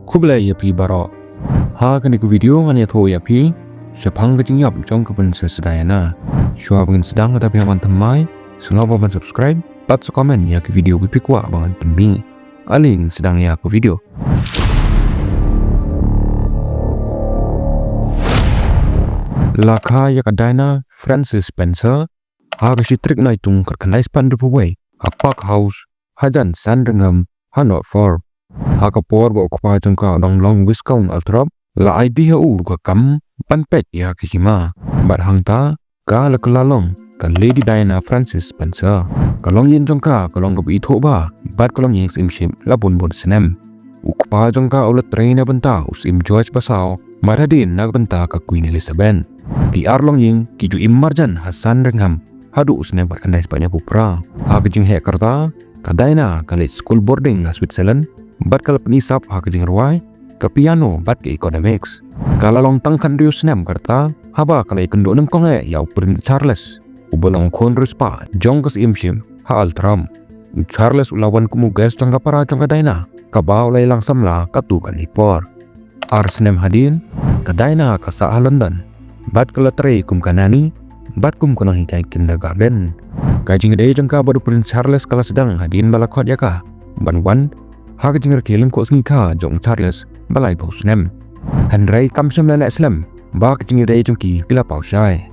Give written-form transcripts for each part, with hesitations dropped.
Kubla ya pi baro. Ha kan iku video nganya tho ya pi. Syapang kecing yap jong kepen sesedayana. Syua bangin sedang tapi aman temai. Sengapa ban subscribe. Pat so komen ya ke video pipi kwa bangan pemi. Aling sedang ya ke video. Laka ya kadana Francis Spencer. Ha kasi trik na itong karkanais pandupuway. Ha Park House. Hajan Sandringham. Hanot for. Ha kapor ba okupa jong ka dong long Wisconsin altrop. La idea ka kam panpet ya kihima. Bat hangta ka lakalalong ka Lady Diana Francis Spencer. Kalong yin jong ka kalong gabi ito ba. Bat kalong yin simship labun bun sinem. Ukupa jong ka ulat train na banta usim George Basao. Maradin nagbanta ka Queen Elizabeth. Di arlong yin kiju imarjan Hasan Rengham. Hadu usnem berkandai sebanyak pupra. Ha kejing hek karta kadayna kalit school boarding na Switzerland. Bat kala penisap ha kejing ruai. Ke piano bat ke economics. Kala long tangkan rius nem karta haba kala ikendo nem konge yau Prince Charles. Ubalong konrus pa jong kes imshim ha altram. Charles ulawan kumugas jong kapara jong kadayna. Kabaw lay lang samla katukan ipor. Arsnem hadin kadayna kasa London. Bat kala tray kum kanani. Bat kum kono hikai kindergarten. Kajing day jong ka baru Prince Charles kala sedang hadin balakot ya ka. Banwan ha kajing rekelin ko sengi ka jong Charles balai bau snem. Henry kamsam lana Islam. Ba kajing day jong ki kila pau syai.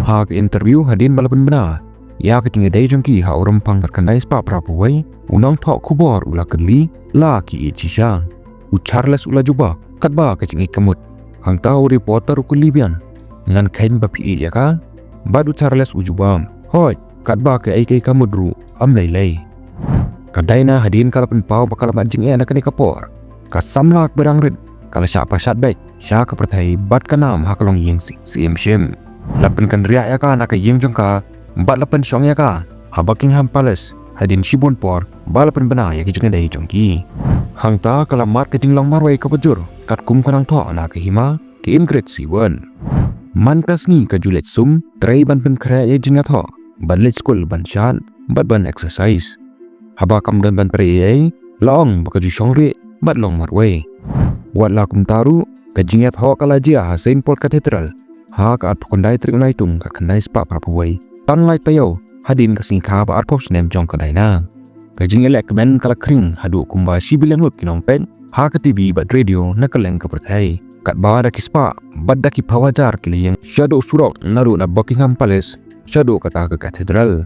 Ha ke interview hadin balapan benar. Ya kajing day jong ki ha orang pang terkandai spa prapuway. Unang tok kubor ula kedli la ki icisha. U Charles ula juba katba kajing ikamut. Hang tahu reporter ukulibian. Ngan kain bapi ya ka. Badu Charles ujubam. Hoi katba ke ai kamudru am lay. Kadayna hadin kalapan pau bakal majing anak ni kapor. Kasamlak berang red. Kalau siapa syat baik, siapa pertai bat kanam hakalong ying si imshim. Lapan kan riak ya ka nak ying jongka. Bat lapan syong ya ka. Ha Buckingham Palace hadin shibun por. Balapan benar ya kijeng day jongki. Hangta kalau mat kejing long marway kapajur. Kat kum kanang to nak hima ke Ingrid Siwan. Mantas ni ka Juliet Sum. Tray ban pen kaya ya jingat ho. Ban let school ban syat. Bat ban exercise. Haba kam dan ban prei long bakaju syongri bat long marway. Buat lakum taru kajingat ho kalajia ha Saint Paul Cathedral. Ha ka at kondai triunai tung ka kandai spa prapuway. Tanlai tayo hadin kasing ka ba arpop snem jong kadayna. Kajing elek men kala kring hadu kumba sibilan hut kinong pen. Ha ka TV bat radio nakaleng ka pertai. Kat ba da kispa bat da ki pawajar kiliyang shadow surok naru na Buckingham Palace. Shadow kata ke Cathedral.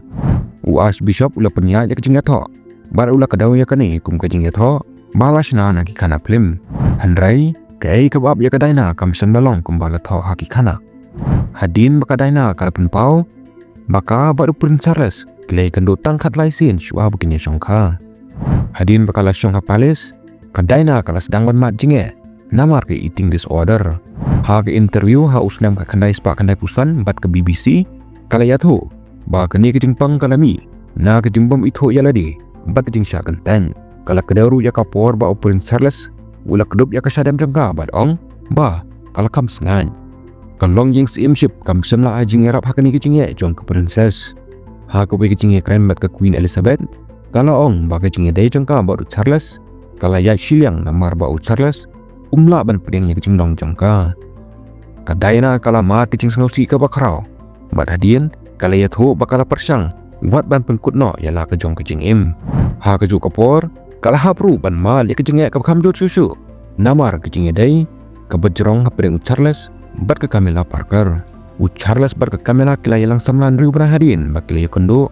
U Archbishop ula penya ya kajingat ho. Bar ula kadaw ya kani kum kajingat ho. Balas na nagi kana plim. Henry kay kabab ya kadayna kamsan balong kumbala tho haki kana. Hadin bakadayna kalapan pau. Baka baru Prince Charles kilay kando tangkat laisin syua bukinya syongka. Hadin bakala syongka Palace. Kadayna kalas dangwan mat jinge. Namar ke eating disorder. Ha ke interview ha usnam ka kandai spa kandai pusan bat ke BBC. Kalayat ho. Ba kani kejing pang kalami. Na kejing bom ito yaladi. Bat kejing sya kenteng. Kala kedaru ya kapor ba Prince Charles. Ula kedup ya kasyadam jangka bat ong. Ba kala kam sengan. Kalong ying simship kam semla ajing erap hakani kejing ye jong ke princess. Ha ko be kejing ye kren bat ke Queen Elizabeth. Kala ong ba kejing ye day jangka ba Charles. Kala ya siliang namar ba Charles. Umla ban pedeng ye kejing dong jangka. Kadayna kala mat kejing sengausi ka bakrau. Bat hadin kala ya tho bakala persyang. Wat ban pengkutno yala ke jong kejing im. Ha keju kapor. Kala hapru ban mal ya kejing ye ka kamjot susu. Namar kejing ye day. Kabajrong hapedeng Charles. Bat ke Camilla Parker. Charles bat ke Camilla kila yalang samlan riu bana hadin. Bakila ya kendo.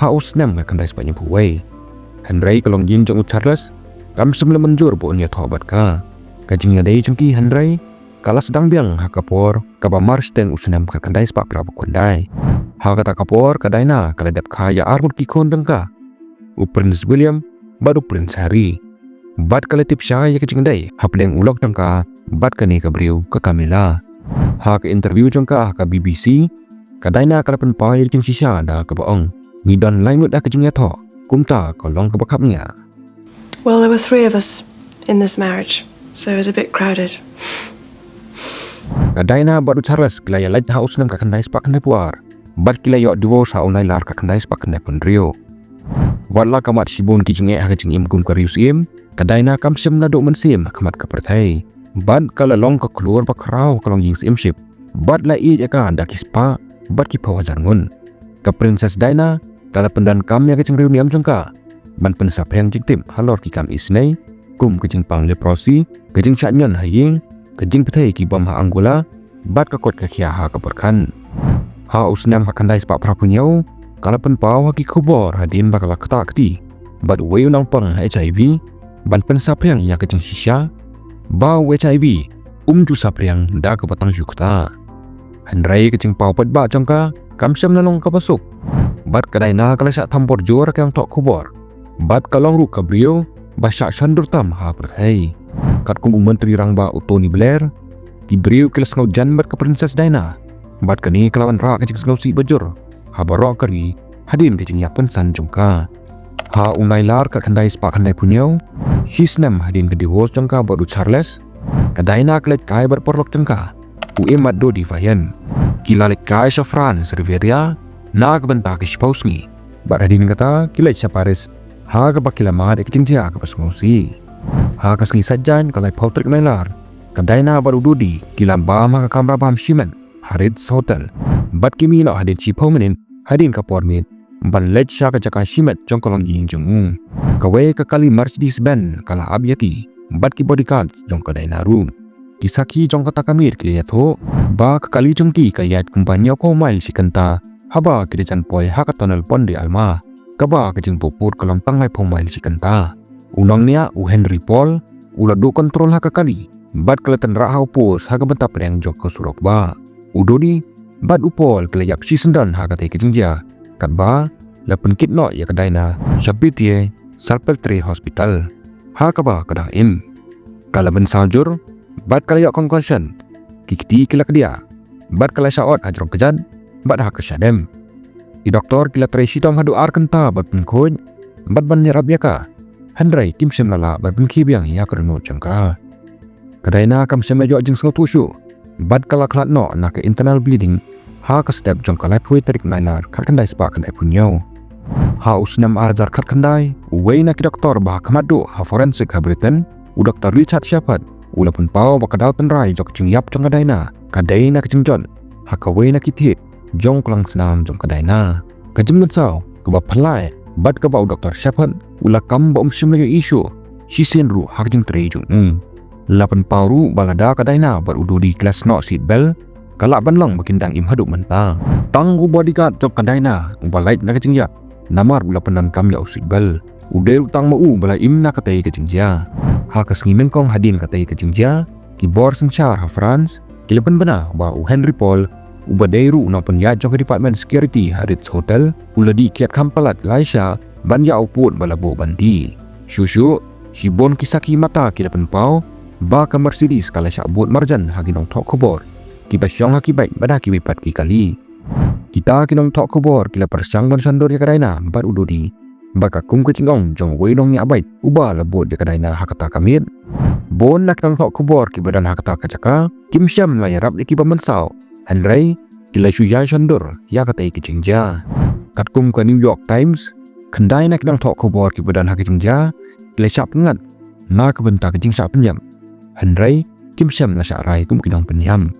Ha usnem ka kandai sebanyak buway. Henry kalong yin jong Charles. Kam semla menjur bo nya tho bat ka. Kajing ye day jongki Henry. Kala sedang biang ha kapor. Kaba mars teng usnem ka kandai sepak prabu kondai. Ha kata kapor kadayna kala dap kaya arbut ki kondeng ka. Prince William baru Prince Harry. Bat kala tip syai ya kejing day. Hapdeng ulok jangka. Bat kani ka beriu ke Camilla. Ha ke interview jangka ka BBC. Kadayna kala penpai jeng sisa da ke baong. Ngidan lain lut da kejing ya tho. Kumta kolong ke bakapnya. Well, there were 3 of us in this marriage, so it was a bit crowded. Kadayna baru Charles kila ya lait haus nam ka kandai spa kandai puar. Bat kila yo divorce ha unai lar ka kandai spa kandai pun rio. Wala kamat sibun kijinge ha kejing im kum karius im. Kadai na kamsyam na do mensim kamat ka perthai. Bad kala long ka keluar bakrau kalong ying simship. Bad la i ka anda kispa. Bad ki pawajar ngun. Ka Princess Diana kala pendan kam ya kecing reuniam jengka. Ban pensap yang jiktim halor ki kam isnei. Kum kecing pang leprosi. Kecing syatnyan haying. Kecing petai ki bom ha Angola. Bad ka kot ka kia ha ka perkan. Ha usnam ha kandai sepak prapunyau. Kala penpau ha ki kubor hadin bakal ketak ti. Bad wayu nang pang HIV. Ban pensap yang ya kecing shisha. Bau HIV ju sapriang da ke batang jukta. Handrai kecing pau pet ba jangka kamsyam nalong ka pasuk. Bat kadai na kala syak tampor jor kang tok kubor. Bat kalong ru kabrio ba syak syandur tam ha perthai. Kat kum menteri rang ba Tony Blair ki brio kelas ngau jan bat ke Princess Diana. Bat kani kelawan ra kecing ngau si bajur. Ha barok kari hadin kecing yak pensan jangka. Ha unai lar ka kandai sepak kandai punyau. Hisnam hadin ke divorce jangka baru Charles. Kadai na kelet kai berporlok jangka. Uemat do divayan. Kila lek kai Shafran Riveria. Na kebenta ke Shpausni. Bat hadin kata kila Paris. Ha ke bakila mad ek jingja ke pasngosi. Ha ke sengi sajan kalai pautrik nailar. Kadai na baru dudi kila bama ke kamera bam shimen. Harid hotel. Bat kimi nak hadin Chipau menin hadin ke pormit. Ban lej sya ke jaka shimet jongkolong ying jung. Kawai ke kali Mercedes-Benz kala abyaki. Bat ki bodyguard jong kadai naru. Kisaki jong kata kamir kiliat ho. Ba ke kali jongki kayat kumpanya ko mail si kenta. Haba kidejan poi haka tunnel pon di Alma. Kaba kejeng popur kalang tangai po mail si kenta. Unang niya Henry Paul. Ula do kontrol haka kali. Bat kelatan rahau pos haka benta priang jok ke surok ba. Udodi. Bat upol kelayak si sendan haka te kejeng ja. Kat ba. Lapen kitno ya kadai na. Syabitie. Salpeltre Hospital. Ha kaba kadang im. Kala ben sajur, bat kala yak kongkonsen. Kikti kila kedia. Bat kala syaot hajrong kejad, bat ha kesyadem. I doktor kila tresi tong hadu ar kenta bat penkoj, bat ban nyerap yaka. Handrai kim sem lala bat penki biang ya kerno jangka. Kadai na kam sem lajok jeng sengau tusyu. Bat kala kelat no na ke internal bleeding. Ha ke step jong kalai pui terik nailar kat kendai sepak kendai punyau. Ha usnam arzar kat kendai, uwei nak doktor bah kamadu ha forensik ha Britain, u Dr. Richard Shepard, ula pun pau bakadal penrai jok jeng yap jong kadai na, kadai na kejeng jon, ha kawei nak ithit, jong kelang senam jong kadai na. Kajem netsau, keba pelai, bat keba u Dr. Shepard, ula kam ba simlayo isu, sisen ru ha kejeng trei jong. Lapan pau ru balada kadai na berudu di kelas no seat belt, kalak banlang bakindang im haduk menta. Tanggu bodyguard jok kadai na, ubalait na kejeng yap. Namar bula penan kam ya usibal. Udel utang mau bala imna katai kejingja. Ha kesngimen kong hadin katai kejingja. Ki bor sengchar ha France. Kilapan bena ba u Henry Paul. Uba dairu na penyajong ke Department Security Haritz Hotel. Ula di kiat kampalat Laisha. Ban ya uput bala bo bandi. Shushu. Shibon kisaki mata kilapan pau. Ba ka Mercedes kala syak bot marjan ha ginong tok kobor. Kibasyong ha kibaik bada kiwipat ki kali. Kita kinong tok kubor kila persyang ban sandor ya kadaina bat udodi. Baka kum kecingong jong weidong ni abait uba lebot ya kadaina hakata kamit. Bon nak kinong tok kubor ki badan hakata kacaka. Kim syam la yarap ya ki bamensau. Handrai kila syuyai sandor ya katai kecingja. Kat kum ke New York Times. Kendai nak kinong tok kubor ki badan hakecingja. Kila syak pengat. Na kebenta kecing syak penyam. Handrai kim syam la syak rai kum kinong penyam.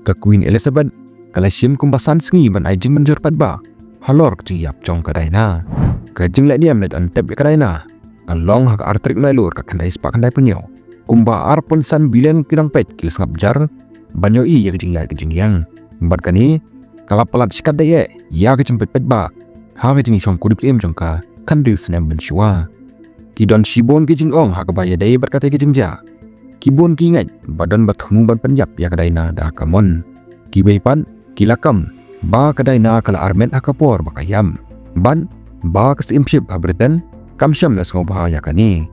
Ke Queen Elizabeth. Kala sim kumbasan sengi ban ai jing menjur padba. Halor kecing yap jong kadai na. Kejing lek diam net antep ya kadai na. Kalong hak artrik nailur ka kandai sepak kandai punyau. Kumba ar pun san bilen kinang pet kil sengap jar. Banyo i ya kejing lek kejing yang. Bat kani. Kala pelat sikat daya. Ya kejing pet ba. Ha kejing isom kudip im jong ka. Kandu senam ben syua. Kidon shibon kejing ong hak baya daya berkata kejing ja. Kibon kingat. Badan bathung ban penyap ya kadai na dah kamon. Kibaipan. Kilakam, ba kadai na kala armet hakapor bakayam. Ban, ba kasimship ha Britain, kamsyam la sengau bahaya kani.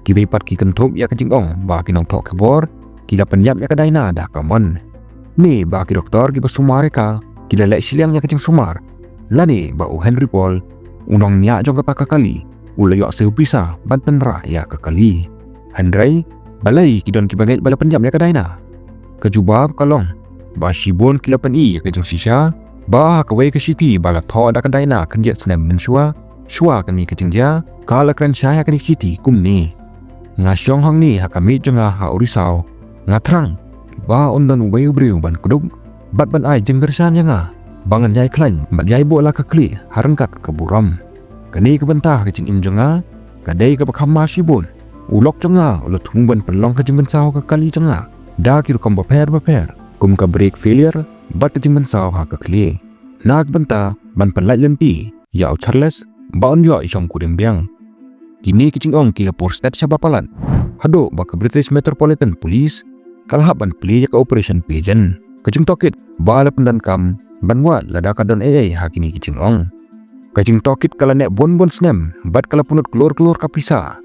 Kiwipat ki kentup ya kejingong, ba kinong tok kabor, kila penyap ya kadai na dah kamon. Ni ba ki doktor ki basumare ka, kila lek siliang ya kejing sumar. Lani ba u Henry Paul, unong niya jong kata kakali, ulayo seu pisa, ban penra ya kakali. Handrai, balai kidon ki banget bala penyap ya kadai na. Kejubab kalong. Ba shibon kilapan i kejeng sisha. Ba kawai ke siti bala tho da kadai na kandiat senam mensua. Shua kani kejeng ja. Kala kran syaya kani siti kum ni. Ngasyong hang ni hakami jonga ha urisau. Ngatrang ba ondan ubai ubriu ban kuduk. Bat ban ai jeng gersan nga. Bangan yai klan bat yai bola ka kli harengkat ke buram. Kani ke bentah ke cing im jonga. Kadai ke bakam masibun. Ulok jonga ulat hungban pelong ke jeng bensau ke kali jonga. Da kiru kom baper. Kum ka break failure bat ke jeng bensau ha ke kli. Nak bentah ban penlait lempi. Yau Charles baon yo isom kurim biang. Kini kicing ong kila porstat sabapalan. Hado baka British Metropolitan Police kalhaban pli ka Operation Pigeon. Kicing tokit bala pendan kam banwa lada kadon AA hakini kicing ong. Kicing tokit kala nek bon snem bat kala punut keluar kapisa.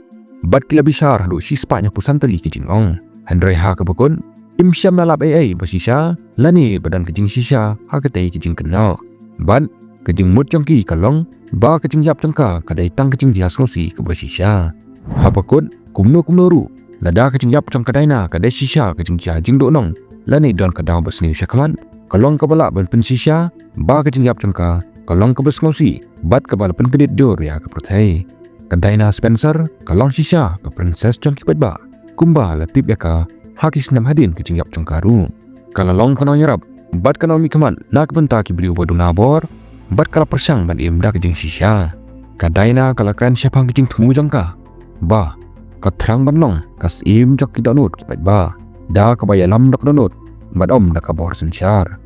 Bat kila bisar hado sispanya pusantali kicing ong. Hendrai ha kabakon im syam lalap AA basisa lani badan kicing sisa ha katai kicing kenal. Ban kecing mut jongki kalong ba kecing yap jongka kadai tang kecing diaslosi ke basisya. Hapakut kumno ru lada kecing yap jong kadai na kadai sisya kecing jing do nong lani don kadau basni syaklan kalong kabala ban pen sisya ba kecing yap jongka kalong ke baslosi bat kabala pen kedit jor ya ke prothai kadai na Spencer kalong sisya ke princess jongki ba kumba latip ya ka hakis nam hadin kecing yap jongka ru kalalong kanau nyerap bat kanau mi kaman nak benta ki beliau badu nabor. Bat kala persang ban im da kejing sisya. Kadaina kala kran syapang kejing tumu jangka. Ba, katrang ban long kas im jok ki donut kipat ba. Da kabaya lam dok donut. Bat om da kabor sensyar.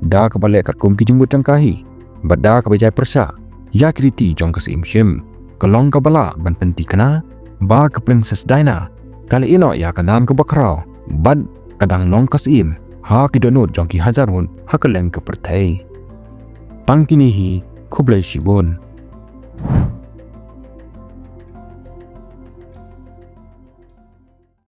Da kabale kat kum kejing but jangkahi. Bat da kabajai persa. Ya kriti jong kas im syim. Kalong kabala ban penti kena. Ba ke Princess Diana. Kali ino ya kanam ke bakrau. Bat kadang long kas im. Ha ki donut jong ki hajarun ha keleng ke pertai. Pangkinihi Kublai Shibun.